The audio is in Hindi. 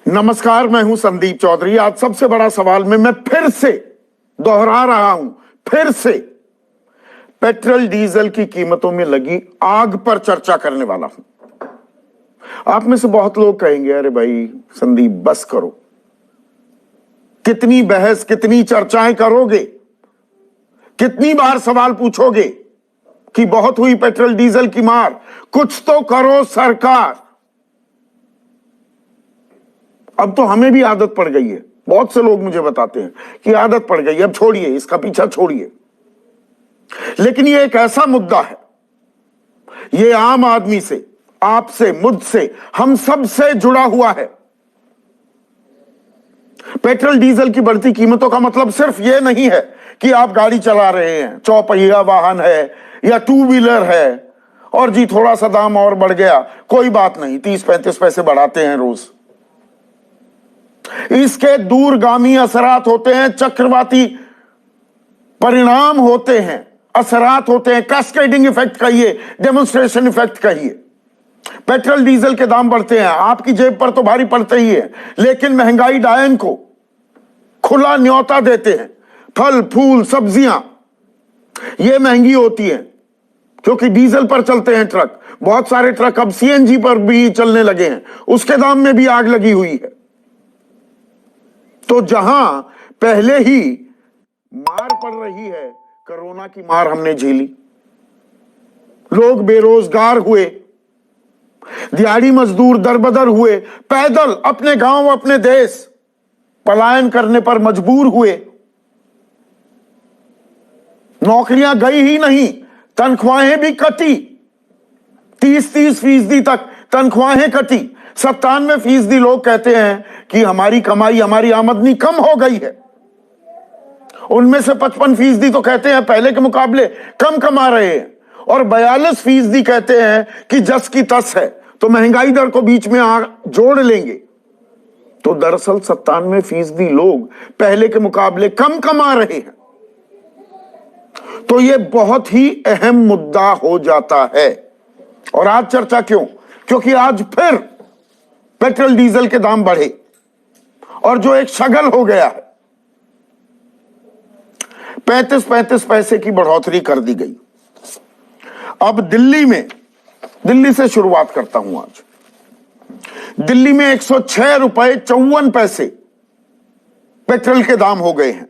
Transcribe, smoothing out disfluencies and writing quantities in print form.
नमस्कार, मैं हूं संदीप चौधरी। आज सबसे बड़ा सवाल में मैं फिर से दोहरा रहा हूं, फिर से पेट्रोल डीजल की कीमतों में लगी आग पर चर्चा करने वाला हूं। आप में से बहुत लोग कहेंगे, अरे भाई संदीप बस करो, कितनी बहस कितनी चर्चाएं करोगे, कितनी बार सवाल पूछोगे कि बहुत हुई पेट्रोल डीजल की मार, कुछ तो करो सरकार। अब तो हमें भी आदत पड़ गई है, बहुत से लोग मुझे बताते हैं कि आदत पड़ गई है, अब छोड़िए, इसका पीछा छोड़िए। लेकिन ये एक ऐसा मुद्दा है, ये आम आदमी से, आपसे, मुझसे, हम सब से जुड़ा हुआ है। पेट्रोल डीजल की बढ़ती कीमतों का मतलब सिर्फ ये नहीं है कि आप गाड़ी चला रहे हैं, चौपहिया वाहन है या टू व्हीलर है और जी थोड़ा सा दाम और बढ़ गया, कोई बात नहीं, 30-35 पैसे बढ़ाते हैं रोज। इसके दूरगामी असरात होते हैं, चक्रवाती परिणाम होते हैं, असरात होते हैं, कैस्केडिंग इफेक्ट कहिए, डेमोन्स्ट्रेशन इफेक्ट कहिए। पेट्रोल डीजल के दाम बढ़ते हैं, आपकी जेब पर तो भारी पड़ते ही है, लेकिन महंगाई डायन को खुला न्योता देते हैं। फल फूल सब्जियां ये महंगी होती हैं क्योंकि डीजल पर चलते हैं ट्रक। बहुत सारे ट्रक अब सीएनजी पर भी चलने लगे हैं, उसके दाम में भी आग लगी हुई है। तो जहां पहले ही मार पड़ रही है, कोरोना की मार हमने झेली, लोग बेरोजगार हुए, दिहाड़ी मजदूर दरबदर हुए, पैदल अपने गांव अपने देश पलायन करने पर मजबूर हुए, नौकरियां गई ही नहीं, तनख्वाहें भी कटी, 30-30% तक तनख्वाहें कटी। 97% लोग कहते हैं कि हमारी कमाई, हमारी आमदनी कम हो गई है। उनमें से 55% तो कहते हैं पहले के मुकाबले कम कमा रहे हैं, और 42% कहते हैं कि जस की तस है। तो महंगाई दर को बीच में जोड़ लेंगे तो दरअसल 97% लोग पहले के मुकाबले कम कमा रहे हैं। तो यह बहुत ही अहम मुद्दा हो जाता है। और आज चर्चा क्यों? क्योंकि आज फिर पेट्रोल डीजल के दाम बढ़े और जो एक शगल हो गया है, 35 पैसे की बढ़ोतरी कर दी गई। अब दिल्ली से शुरुआत करता हूं। आज दिल्ली में 106 रुपए 54 पैसे पेट्रोल के दाम हो गए हैं।